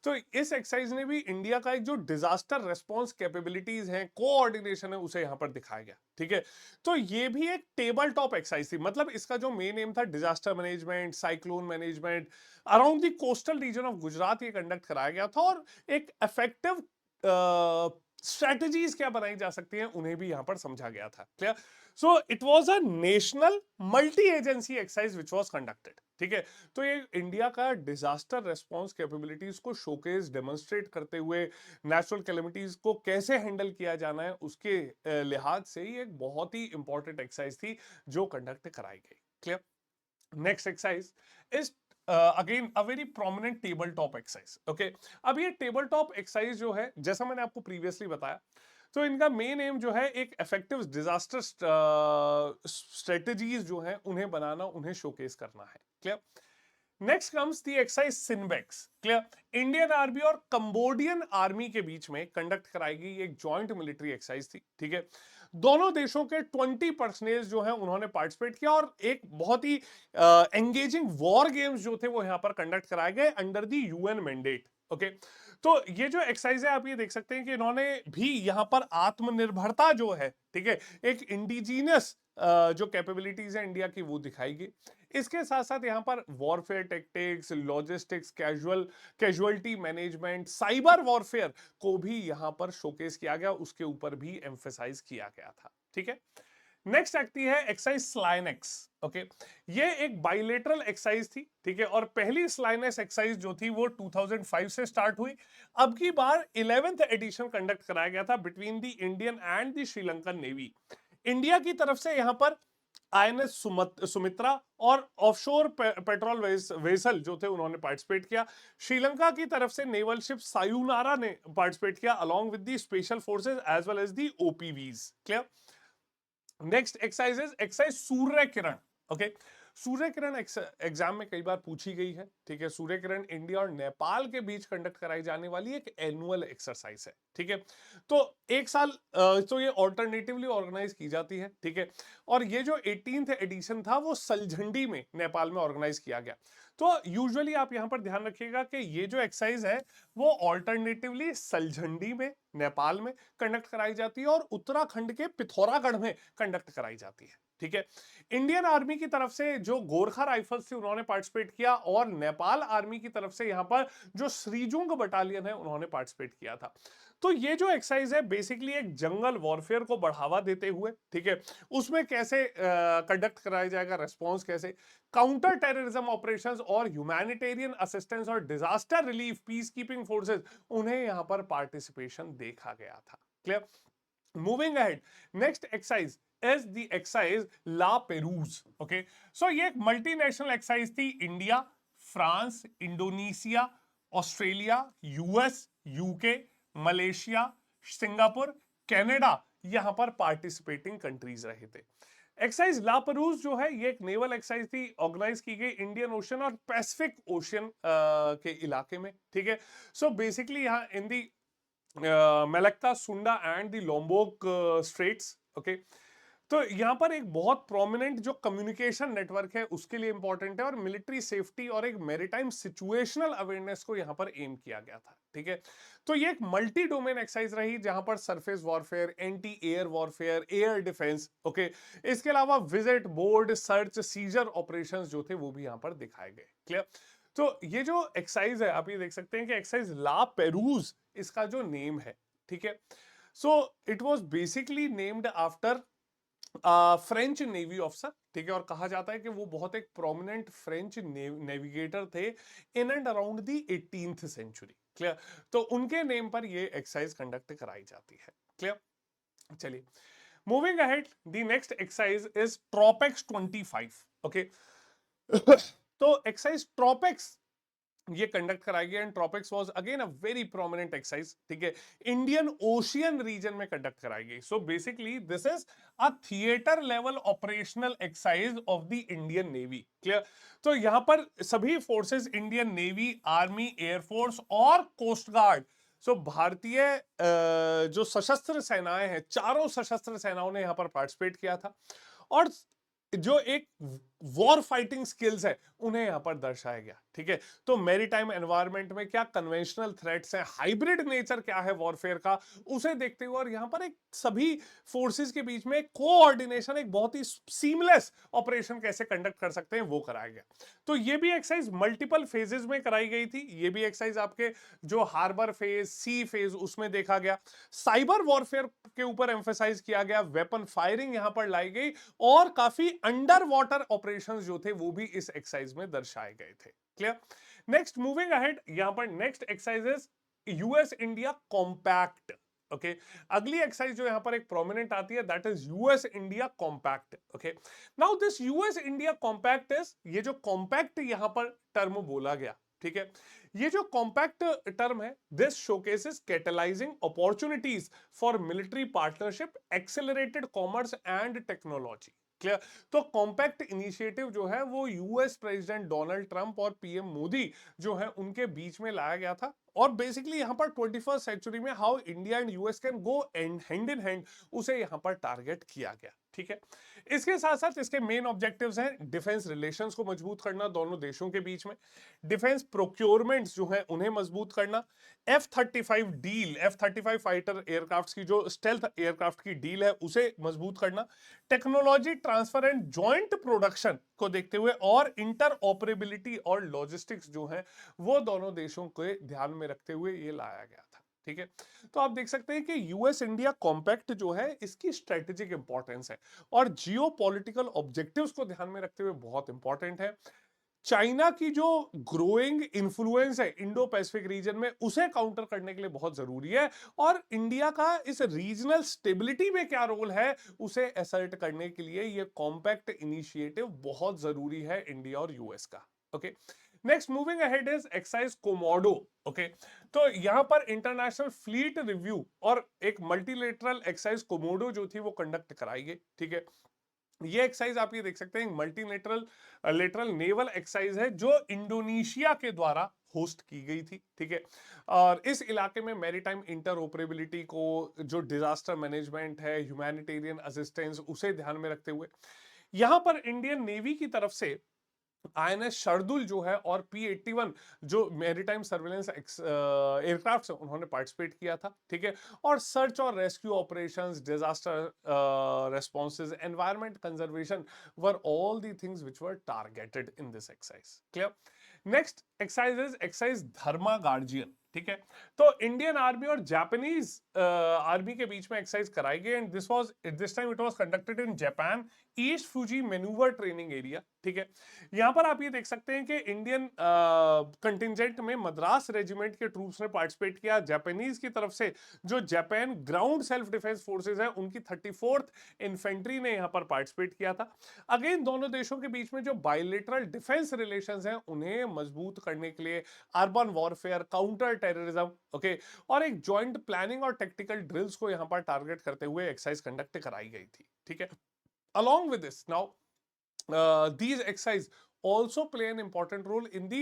तो इस एक्सरसाइज ने भी इंडिया का एक जो डिजास्टर रेस्पॉन्स कैपेबिलिटीज हैं, कोऑर्डिनेशन है, उसे यहां पर दिखाया गया। ठीक है, तो ये भी एक टेबल टॉप एक्सरसाइज थी, मतलब इसका जो मेन एम था disaster management, cyclone management around the coastal region of Gujarat, ये कंडक्ट कराया गया था और एक इफेक्टिव स्ट्रेटजीज क्या बनाई जा सकती हैं उन्हें भी यहां पर समझा गया था। Clear? So it was a national multi agency exercise which was conducted. ठीक है, तो ये इंडिया का डिजास्टर रेस्पॉन्स कैपेबिलिटीज को शोकेस डेमोन्स्ट्रेट करते हुए नेचुरल कैलेमिटीज को कैसे हैंडल किया जाना है उसके लिहाज से ये एक बहुत ही इंपॉर्टेंट एक्सरसाइज थी जो कंडक्ट कराई गई। Clear? Next exercise is again a very prominent table top exercise. Okay, अब ये टेबल टॉप एक्सरसाइज जो है, जैसा मैंने आपको प्रीवियसली बताया, तो इनका मेन एम जो है एक इफेक्टिव डिजास्टर स्ट्रेटजीज जो है उन्हें बनाना, उन्हें शोकेस करना है। Clear? Next comes the exercise Cinbax. Clear? Indian army और कंबोडियन आर्मी के बीच में कंडक्ट कराई गई एक जॉइंट मिलिट्री एक्सरसाइज थी। ठीक है, दोनों देशों के 20 पर्सनेल जो है उन्होंने पार्टिसिपेट किया और एक बहुत ही एंगेजिंग वॉर गेम्स जो थे वो यहां पर कंडक्ट कराए गए under the UN mandate. Okay, तो ये जो एक्सरसाइज है आप ये देख सकते हैं कि इन्होंने भी यहां पर आत्मनिर्भरता जो है, ठीक है, एक इंडिजीनियस जो कैपेबिलिटीज है इंडिया की वो दिखाएगी। इसके साथ साथ यहां पर warfare tactics, logistics, casualty management, cyber warfare को भी यहां पर शोकेस किया गया, उसके ऊपर भी एम्फेसाइज किया गया था। ठीक है, नेक्स्ट आती है एक्सरसाइज स्लाइनेक्स। ओके, ये एक बाइलेटरल एक्सरसाइज थी। ठीक है, और पहली स्लाइनेक्स एक्सरसाइज जो थी वो 2005 से स्टार्ट हुई। अब की बार 11th एडिशन कंडक्ट कराया गया था between the Indian and the Sri Lankan navy. India की तरफ से यहां पर आईएनएस सुमित्रा और ऑफशोर पेट्रोल वेसल जो थे उन्होंने पार्टिसिपेट किया। श्रीलंका की तरफ से नेवल शिप सायूनारा ने पार्टिसिपेट किया along with the special forces as well as the OPVs. Clear? Next exercise exercise Surya Kiran. Okay, Surya Kiran exam में कई बार पूछी गई है। ठीक है, सूर्य किरण इंडिया और नेपाल के बीच कंडक्ट कराई जाने वाली एक एनुअल एक्सरसाइज है। ठीक है, तो एक साल तो ये ऑल्टरनेटिवली ऑर्गेनाइज की जाती है। ठीक है, और ये जो 18th एडिशन था वो सलझंडी में नेपाल में ऑर्गेनाइज किया गया। तो यूजुअली आप यहां पर ध्यान रखिएगा कि ये जो एक्सरसाइज है वो ऑल्टरनेटिवली सलझंडी में नेपाल में कंडक्ट कराई जाती है और उत्तराखंड के पिथौरागढ़ में कंडक्ट कराई जाती है। ठीक है, इंडियन आर्मी की तरफ से जो गोरखा राइफल्स थी उन्होंने पार्टिसिपेट किया और नेपाल आर्मी की तरफ से यहां पर जो श्रीजुंग बटालियन है उन्होंने पार्टिसिपेट किया था। तो ये जो एक्सरसाइज है बेसिकली एक जंगल वॉरफेयर को बढ़ावा देते हुए, ठीक है, उसमें कैसे कंडक्ट कराया जाएगा, रेस्पॉन्स कैसे, काउंटर टेररिज्म ऑपरेशंस और ह्यूमैनिटेरियन असिस्टेंस और disaster relief, peace keeping forces, उन्हें यहां पर पार्टिसिपेशन देखा गया था। Clear? Moving ahead, next exercise is the exercise La Perouse. Okay, so ये एक मल्टीनेशनल एक्सरसाइज थी। India, France, Indonesia, Australia, US, UK, Malaysia, Singapore, Canada यहां पर पार्टिसिपेटिंग कंट्रीज रहे थे। एक्सरसाइज लापरूज जो है ये एक नेवल एक्सरसाइज थी, ऑर्गेनाइज की गई इंडियन ओशन और पैसिफिक ओशन के इलाके में। ठीक है, सो बेसिकली यहां इन the Malacca, Sunda and the Lombok straits. Okay, तो यहां पर एक बहुत प्रोमिनेंट जो कम्युनिकेशन नेटवर्क है उसके लिए इंपॉर्टेंट है और मिलिट्री सेफ्टी और एक मैरीटाइम सिचुएशनल अवेयरनेस को यहां पर एम किया गया था। ठीक है, तो ये एक मल्टी डोमेन एक्सरसाइज रही जहां पर surface warfare, anti air warfare, air defence, okay, इसके अलावा visit, board, search, seizure operations जो थे वो भी यहां पर दिखाए गए। क्लियर? तो ये जो एक्सरसाइज है आप ये देख सकते हैं कि एक्सरसाइज ला पेरूज इसका जो नेम है। ठीक है, so it was basically named after French navy officer. ठीक है, और कहा जाता है कि वो बहुत एक प्रोमिनेंट फ्रेंच नेविगेटर थे in and around the 18th century. Clear? तो उनके नेम पर ये एक्सरसाइज कंडक्ट कराई जाती है। क्लियर? चलिए, Moving ahead, the next exercise is Tropex 25. Okay. तो एक्सरसाइज ट्रॉपिक्स ये कंडक्ट कराई गई and tropics was again a very prominent exercise, ठीक है, इंडियन ओशियन रीजन में कंडक्ट कराई गई. So basically this is a theatre level operational exercise of the Indian navy. Clear? तो यहां पर सभी forces, Indian navy, army, air force और कोस्ट गार्ड, सो भारतीय जो सशस्त्र सेनाएं हैं, चारों सशस्त्र सेनाओं ने यहां पर पार्टिसिपेट किया था और जो एक वॉर फाइटिंग स्किल्स है उन्हें यहां पर दर्शाया गया. ठीक है, तो मैरीटाइम एनवायरनमेंट में क्या कन्वेंशनल थ्रेट्स हैं, हाइब्रिड नेचर क्या है वॉरफेयर का, उसे देखते हुए और यहां पर एक सभी फोर्सेस के बीच में कोऑर्डिनेशन, एक बहुत ही सीमलेस ऑपरेशन कैसे कंडक्ट कर सकते हैं वो कराया गया. तो ये भी एक्सरसाइज मल्टीपल फेजेस में कराई गई थी. ये भी एक्सरसाइज आपके जो हार्बर फेज, सी फेज, उसमें देखा गया. साइबर वॉरफेयर के ऊपर एम्फेसाइज किया गया, वेपन फायरिंग यहां पर लाई गई और काफी अंडर वाटर ऑपरेशंस जो थे वो भी इस एक्सरसाइज में दर्शाए गए थे. क्लियर? नेक्स्ट, मूविंग अहेड, यहां पर next exercise is US India compact. Okay, अगली एक्सरसाइज जो यहां पर एक प्रोमिनेंट आती है that is US India compact. Okay, now this US India compact is, ये जो कॉम्पैक्ट यहां पर टर्म बोला गया, ठीक है, ये जो कॉम्पैक्ट टर्म है, this showcases catalysing opportunities for military partnership, accelerated commerce and technology. Clear? तो कॉम्पैक्ट इनिशिएटिव जो है वो यूएस प्रेसिडेंट डोनाल्ड ट्रंप और पीएम मोदी जो है उनके बीच में लाया गया था और बेसिकली यहां पर 21st सेंचुरी में how India and US can go hand in hand, उसे यहां पर टारगेट किया गया. ठीक है, इसके साथ साथ इसके मेन ऑब्जेक्टिव्स हैं डिफेंस रिलेशंस को मजबूत करना दोनों देशों के बीच में, डिफेंस प्रोक्योरमेंट्स जो है उन्हें मजबूत करना, F-35 deal, F-35 fighter aircraft की जो स्टेल्थ एयरक्राफ्ट की डील है उसे मजबूत करना, technology transfer and joint production को देखते हुए और इंटर ऑपरेबिलिटी और लॉजिस्टिक्स जो है वो दोनों देशों के ध्यान में रखते हुए ये लाया गया था. ठीक है, तो आप देख सकते हैं कि यूएस इंडिया कॉम्पैक्ट जो है इसकी स्ट्रेटेजिक इंपॉर्टेंस है और जियो पॉलिटिकल ऑब्जेक्टिव्स को ध्यान में रखते हुए बहुत इंपॉर्टेंट है. चाइना की जो ग्रोइंग इन्फ्लुएंस है इंडो पैसिफिक रीजन में उसे काउंटर करने के लिए बहुत जरूरी है और इंडिया का इस रीजनल स्टेबिलिटी में क्या रोल है उसे असर्ट करने के लिए ये कॉम्पैक्ट इनिशिएटिव बहुत जरूरी है इंडिया और यूएस का. Okay, next, moving ahead is exercise Komodo. Okay, तो यहां पर इंटरनेशनल फ्लीट रिव्यू और एक मल्टीलेटरल एक्सरसाइज कोमोडो जो थी वो कंडक्ट कराई गई. ठीक है, ये एक्सरसाइज आप ये देख सकते हैं मल्टीलेटरल लेटरल नेवल एक्सरसाइज है जो इंडोनेशिया के द्वारा होस्ट की गई थी. ठीक है, और इस इलाके में मैरीटाइम इंटरऑपरेबिलिटी को, जो डिजास्टर मैनेजमेंट है, ह्यूमैनिटेरियन असिस्टेंस, उसे ध्यान में रखते हुए यहां पर इंडियन नेवी की तरफ से आईएनएस शार्दुल जो है और P-81 जो मैरीटाइम सर्वेलेंस एयरक्राफ्ट है उन्होंने पार्टिसिपेट किया था. ठीक है, और सर्च और rescue operations, disaster responses, environment conservation were all the things which were targeted in this exercise. Clear? Next exercise is exercise Dharma guardian. ठीक है, तो इंडियन आर्मी और जापानीज आर्मी के बीच में एक्सरसाइज कराई गई and this time it was conducted in Japan east फुजी manoeuvre training area. ठीक है, यहां पर आप ये देख सकते हैं कि इंडियन कंटिजेंट में मद्रास रेजिमेंट के ट्रूप्स ने पार्टिसिपेट किया. जापानीज की तरफ से जो Japan ground self defence forces है उनकी 34th इन्फेंट्री ने यहां पर पार्टिसिपेट किया था. अगेन दोनों देशों के बीच में जो बायलेटरल डिफेंस रिलेशंस हैं उन्हें मजबूत करने के लिए urban warfare, counter terrorism, okay, और एक जॉइंट प्लानिंग और टेक्टिकल ड्रिल्स को यहां पर टारगेट करते हुए एक्सरसाइज कंडक्ट कराई गई थी. ठीक है, along with this now these exercise also play an important role in the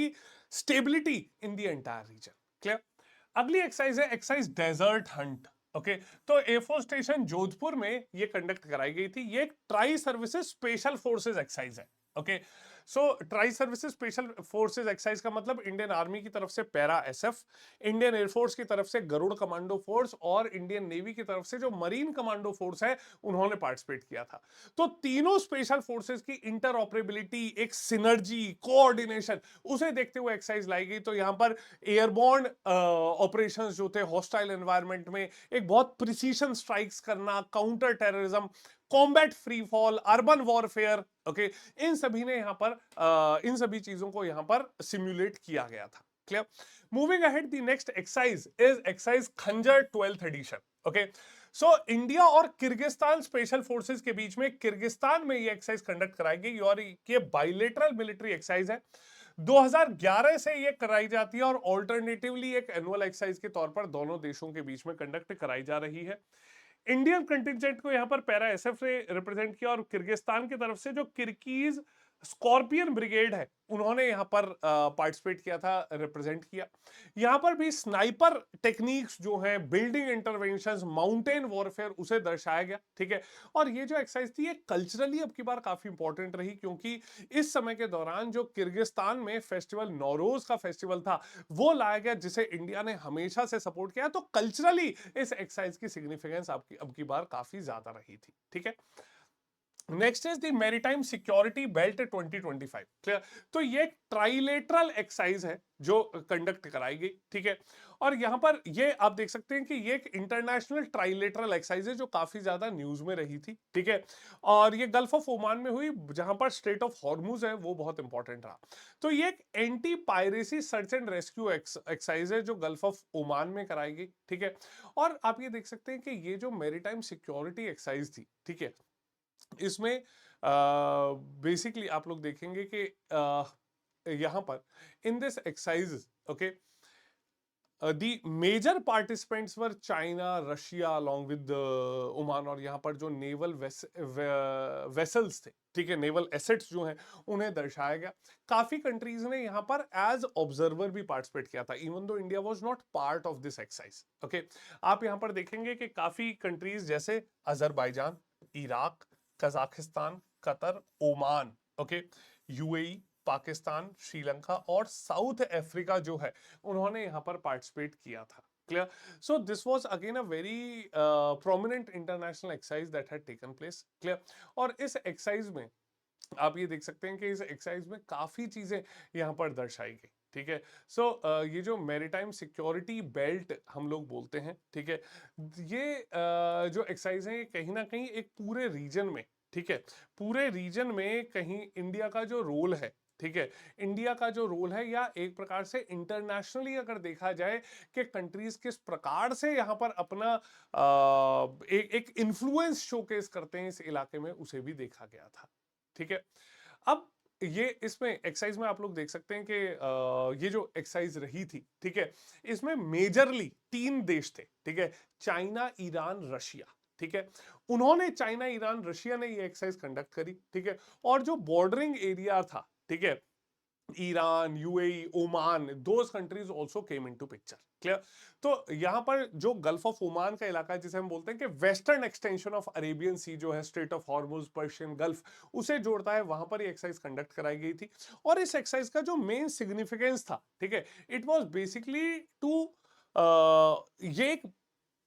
stability in the entire region. Clear? अगली एक्सरसाइज है एक्सरसाइज डेजर्ट हंट. ओके, तो एयरफोर्स स्टेशन जोधपुर में ये कंडक्ट कराई गई थी. ये एक tri services special forces exercise है. Okay, so tri services special forces exercise का मतलब इंडियन आर्मी की तरफ से पैरा एसएफ, इंडियन एयरफोर्स की तरफ से गरुड़ कमांडो फोर्स और इंडियन नेवी की तरफ से जो मरीन कमांडो फोर्स है उन्होंने पार्टिसिपेट किया था. तो तीनों स्पेशल फोर्सेज की इंटरऑपरेबिलिटी, एक सिनर्जी, कोऑर्डिनेशन, उसे देखते हुए एक्सरसाइज लाई गई. तो यहां पर एयरबॉर्न ऑपरेशंस जो थे हॉस्टाइल एनवायरनमेंट में, एक बहुत प्रिसीशन स्ट्राइक्स करना, counter terrorism, combat free fall, urban warfare, okay, इन सभी ने यहां पर इन सभी चीजों को यहां पर सिमुलेट किया गया था. Clear? Moving ahead, the next exercise is exercise Khanjar 12th edition. Okay, so India और किर्गिस्तान स्पेशल फोर्सेस के बीच में किर्गिस्तान में ये एक्सरसाइज कंडक्ट कराई गई और ये बाइलेटरल मिलिट्री एक्सरसाइज है। 2011 से ये कराई जाती है और ऑल्टरनेटिवली एक एनुअल एक्सरसाइज के तौर पर दोनों देशों के बीच में कंडक्ट कराई जा रही है। इंडियन कंटिजेंट को यहां पर पैरा एसएफ ने रिप्रेजेंट किया और किर्गिस्तान की तरफ से जो किर्गिज स्कॉर्पियन ब्रिगेड है उन्होंने यहां पर पार्टिसिपेट किया था, रिप्रेजेंट किया। यहां पर भी स्नाइपर टेक्निक्स जो है, बिल्डिंग इंटरवेंशंस, माउंटेन वॉरफेयर उसे दर्शाया गया, ठीक है। और ये जो एक्सरसाइज थी ये कल्चरली अब की बार काफी इंपॉर्टेंट रही क्योंकि इस समय के दौरान जो किर्गिस्तान में फेस्टिवल नौरोज का फेस्टिवल था वो लाया गया जिसे इंडिया ने हमेशा से सपोर्ट किया, तो कल्चरली इस एक्सरसाइज की सिग्निफिकेंस आपकी अब की बार काफी ज्यादा रही थी, ठीक है। Next is the maritime security belt 2025, clear. तो ये ट्राइलेटरल एक्सरसाइज है जो कंडक्ट कराई गई, ठीक है। और यहां पर ये आप देख सकते हैं कि ये एक इंटरनेशनल ट्राइलेटरल एक्सरसाइज है जो काफी ज्यादा न्यूज में रही थी, ठीक है। और ये गल्फ ऑफ ओमान में हुई जहां पर स्ट्रेट ऑफ हॉर्मुज है वो बहुत इंपॉर्टेंट रहा। तो ये एक anti piracy search and rescue exercise है जो गल्फ ऑफ ओमान में कराई गई, ठीक है। और आप ये देख सकते हैं कि ये जो मैरीटाइम सिक्योरिटी एक्सरसाइज थी, ठीक है, इसमें बेसिकली आप लोग देखेंगे कि यहां पर in this exercise, okay, the major participants were China, Russia along with Oman. और यहां पर जो नेवल वेसल्स थे, ठीक है, नेवल एसेट्स जो हैं उन्हें दर्शाया गया। काफी कंट्रीज ने यहां पर एज ऑब्जर्वर भी पार्टिसिपेट किया था even though India was not part of this exercise, okay. आप यहां पर देखेंगे कि काफी कंट्रीज जैसे Azerbaijan, Iraq, Kazakhstan, Qatar, Oman, okay, UAE, Pakistan, Sri Lanka और साउथ अफ्रीका जो है उन्होंने यहां पर पार्टिसिपेट किया था, clear. So this was again a very prominent international exercise that had taken place, clear. और इस एक्सरसाइज में आप ये देख सकते हैं कि इस एक्सरसाइज में काफी चीजें यहां पर दर्शाई गई, ठीक है। सो ये जो मैरीटाइम सिक्योरिटी बेल्ट हम लोग बोलते हैं, ठीक है, ये जो एक्सरसाइज है ये कहीं ना कहीं एक पूरे रीजन में, ठीक है, पूरे रीजन में कहीं इंडिया का जो रोल है, ठीक है, इंडिया का जो रोल है या एक प्रकार से इंटरनेशनली अगर देखा जाए कि कंट्रीज किस प्रकार से यहां पर अपना एक इन्फ्लुएंस शोकेस करते हैं इस इलाके में, उसे भी देखा गया था, ठीक है। अब ये इसमें एक्सरसाइज में आप लोग देख सकते हैं कि ये जो एक्सरसाइज रही थी, ठीक है, इसमें मेजरली 3 देश थे, ठीक है, चाइना, ईरान, रशिया, ठीक है। उन्होंने, चाइना, ईरान, रशिया ने ये एक्सरसाइज कंडक्ट करी, ठीक है। और जो बॉर्डरिंग एरिया था, ठीक है, Iran, UAE, Oman, those countries also came into picture, clear. तो यहां पर जो गल्फ ऑफ ओमान का इलाका है जिसे हम बोलते हैं कि वेस्टर्न एक्सटेंशन ऑफ अरेबियन सी जो है, straight of Hormuz, Persian gulf उसे जोड़ता है, वहां पर ये एक्सरसाइज कंडक्ट कराई गई थी। और इस एक्सरसाइज का जो मेन सिग्निफिकेंस था, ठीक है, इट वाज बेसिकली टू ये एक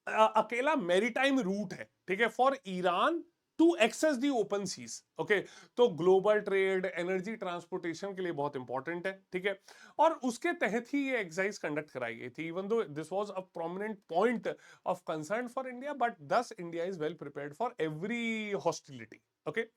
अकेला मैरीटाइम रूट है, ठीक है, for Iran to access the open seas, okay. तो ग्लोबल ट्रेड, एनर्जी, ट्रांसपोर्टेशन के लिए बहुत इंपॉर्टेंट है, ठीक है। और उसके तहत ही ये एक्सरसाइज कंडक्ट कराई गई थी even though this was a prominent point of concern for India, but thus India is well prepared for every hostility, okay.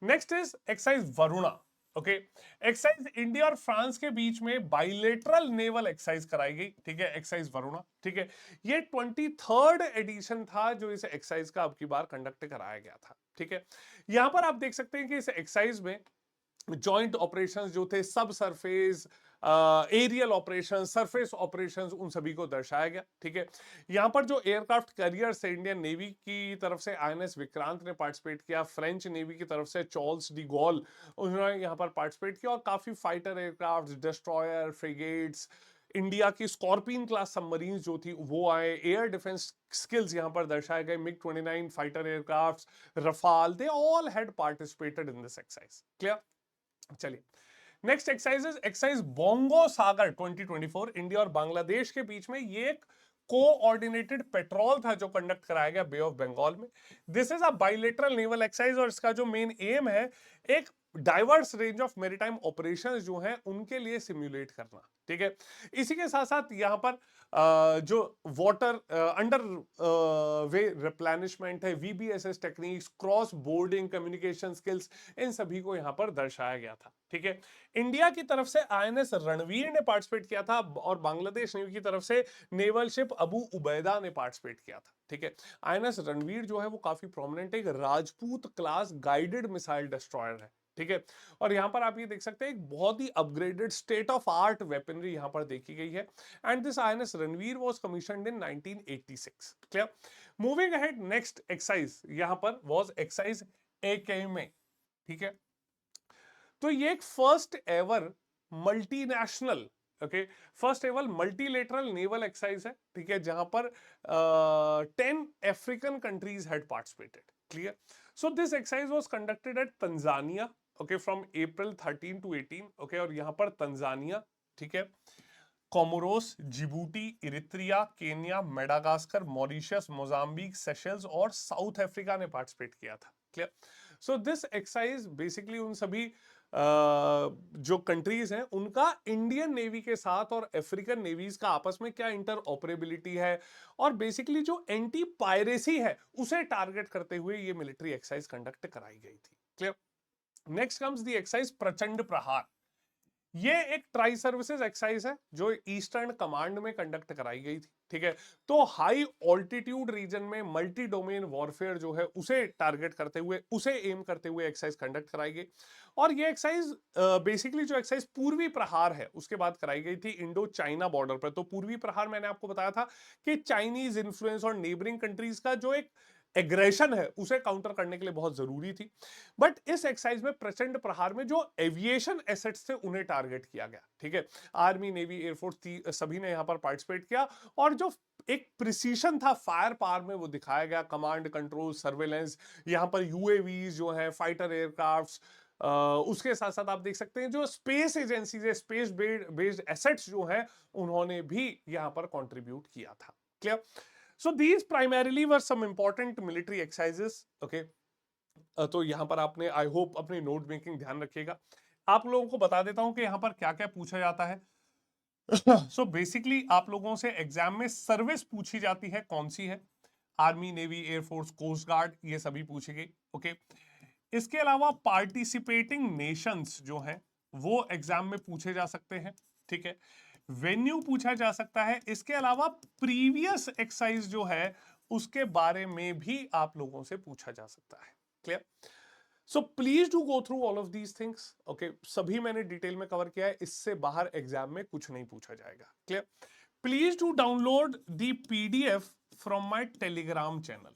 Next is exercise Varuna, okay. Exercise India और फ्रांस के बीच में बाइलेटरल नेवल एक्सरसाइज कराई गई, ठीक है, exercise Varuna, ठीक है। ये 23rd एडिशन था जो इस एक्सरसाइज का अब की बार कंडक्ट कराया गया था, ठीक है। यहां पर आप देख सकते हैं कि इस एक्सरसाइज में जॉइंट ऑपरेशंस जो थे, sub surface aerial operation, surface operations, उन सभी को दर्शाया गया, ठीक है। यहां पर जो एयरक्राफ्ट कैरियर्स है, इंडियन नेवी की तरफ से आईएनएस विक्रांत ने पार्टिसिपेट किया, फ्रेंच नेवी की तरफ से चार्ल्स डी गॉल उन्होंने यहां पर पार्टिसिपेट किया, और काफी fighter aircraft, destroyer, frigates, India की स्कॉर्पियन क्लास सबमरीन जो थी वो आए, एयर डिफेंस स्किल्स यहां पर दर्शाए गए, MiG 29 fighter aircraft, Rafale, they all had participated in this exercise, clear. चलिए, नेक्स्ट एक्सरसाइज एक्सरसाइज बोंगो सागर 2024। इंडिया और बांग्लादेश के बीच में ये एक कोऑर्डिनेटेड पेट्रोल था जो कंडक्ट कराया गया बे ऑफ बंगाल में। This is a bilateral naval exercise और इसका जो मेन एम है एक diverse range of maritime operations जो हैं उनके लिए सिमुलेट करना। ठीक है, इसी के साथ साथ यहां पर जो वाटर अंडर वे रिप्लेनिशमेंट है, VBSS techniques, cross boarding communication skills, इन सभी को यहां पर दर्शाया गया था। ठीक है, इंडिया की तरफ से आईएनएस रणवीर ने पार्टिसिपेट किया था और बांग्लादेश नेवी की तरफ से नेवल शिप अबू उबैदा ने पार्टिसिपेट किया था। ठीक है, आईएनएस रणवीर जो है वो काफी प्रोमिनेंट एक Rajput class guided missile destroyer है। ठीक है, और यहां पर आप ये देख सकते हैं एक बहुत ही upgraded state of art weaponry यहां पर देखी गई है। And this INS Ranvir was commissioned in 1986। Clear, moving ahead, next exercise यहां पर वाज एक्सरसाइज एके में। ठीक है, तो ये एक first ever multinational, okay, first ever multilateral naval exercise है। ठीक है, जहां पर 10 African countries had participated. Clear, so this exercise was conducted at Tanzania, okay, from April 13 to 18। Okay, और यहां पर तंजानिया, ठीक है, Comoros, Djibouti, Eritrea, Kenya, Madagascar, Mauritius, Mozambique, Seychelles और साउथ अफ्रीका ने पार्टिसिपेट किया था। Clear, so this exercise basically उन सभी जो कंट्रीज हैं उनका इंडियन नेवी के साथ और अफ्रीकन नेवीज का आपस में क्या इंटर ऑपरेबिलिटी है, और बेसिकली जो एंटी पायरेसी है उसे टारगेट करते हुए ये मिलिट्री एक्सरसाइज कंडक्ट कराई गई थी। Clear, next comes the exercise प्रचंड प्रहार। ये एक ट्राई सर्विसेज एक्सरसाइज है जो ईस्टर्न कमांड में कंडक्ट कराई गई थी। ठीक है, तो हाई ऑल्टीट्यूड रीजन में मल्टी डोमेन वॉरफेयर जो है उसे टारगेट करते हुए, उसे एम करते हुए एक्सरसाइज कंडक्ट कराई गई। और ये एक्सरसाइज बेसिकली जो एक्सरसाइज पूर्वी प्रहार है उसके बाद कराई गई थी इंडो चाइना बॉर्डर पर। तो पूर्वी प्रहार मैंने आपको बताया था कि चाइनीज इन्फ्लुएंस और नेबरिंग कंट्रीज का जो एक एग्रेशन है उसे काउंटर करने के लिए बहुत जरूरी थी। बट इस एक्सरसाइज में प्रचंड प्रहार में जो एविएशन एसेट्स थे उन्हें टारगेट किया गया। ठीक है, आर्मी, नेवी, एयरफोर्स सभी ने यहां पर पार्टिसिपेट किया, और जो एक प्रिसीशन था फायर पावर में वो दिखाया गया। कमांड कंट्रोल, सर्वेलेंस, यहां पर यूएवी जो है, फाइटर एयरक्राफ्ट, उसके साथ साथ आप देख सकते हैं जो स्पेस एजेंसीज है, स्पेस बेस्ड एसेट्स जो हैं उन्होंने भी यहां पर कंट्रीब्यूट किया था। Clear, so these primarily were some important military exercises. Okay, तो यहां पर आपने आई होप अपनी नोट मेकिंग ध्यान रखिएगा। आप लोगों को बता देता हूं कि यहां पर क्या क्या पूछा जाता है। सो बेसिकली आप लोगों से एग्जाम में सर्विस पूछी जाती है, कौन सी है, army, navy, air force, coast guard, ये सभी पूछेंगे। ओके, इसके अलावा पार्टिसिपेटिंग नेशंस जो हैं वो एग्जाम में पूछे जा सकते हैं। ठीक है, वेन्यू पूछा जा सकता है। इसके अलावा प्रीवियस एक्सरसाइज जो है उसके बारे में भी आप लोगों से पूछा जा सकता है। Clear, so please do go through all of these things. Okay, सभी मैंने डिटेल में कवर किया है, इससे बाहर एग्जाम में कुछ नहीं पूछा जाएगा। Clear, please do download the PDF from my Telegram channel.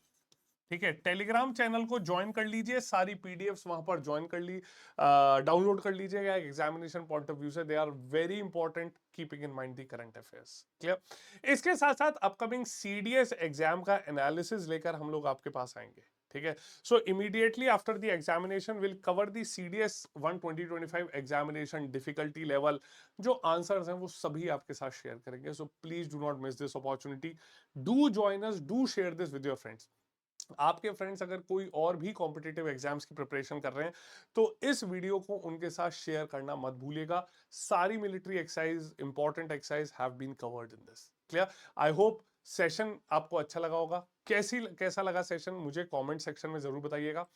ठीक है, टेलीग्राम चैनल को ज्वाइन कर लीजिए, सारी पीडीएफ्स वहां पर ज्वाइन कर ली, डाउनलोड कर लीजिएगा। एग्जामिनेशन पॉइंट ऑफ व्यू से they are very important, keeping in mind the current affairs. Clear, इसके साथ साथ अपकमिंग सीडीएस एग्जाम का एनालिसिस लेकर हम लोग आपके पास आएंगे। ठीक है, so immediately after the examination will cover the CDS 1 2025 examination difficulty level. जो आंसर्स हैं वो सभी आपके साथ शेयर करेंगे। So please do not miss this opportunity, do join us, do share this with your friends. आपके फ्रेंड्स अगर कोई और भी कॉम्पिटिटिव एग्जाम्स की प्रिपरेशन कर रहे हैं तो इस वीडियो को उनके साथ शेयर करना मत भूलिएगा। सारी military exercise, important exercise have been covered in this. Clear, I hope session आपको अच्छा लगा होगा। कैसा लगा सेशन मुझे कमेंट सेक्शन में जरूर बताइएगा,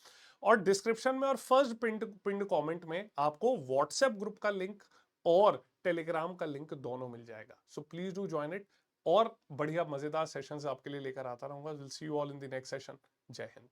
और डिस्क्रिप्शन में और फर्स्ट पिंड कमेंट में आपको व्हाट्सएप ग्रुप का लिंक और टेलीग्राम का लिंक दोनों मिल जाएगा। सो प्लीज डू ज्वाइन इट, और बढ़िया मजेदार सेशंस आपके लिए लेकर आता रहूंगा। Will see you all in the next session. जय हिंद।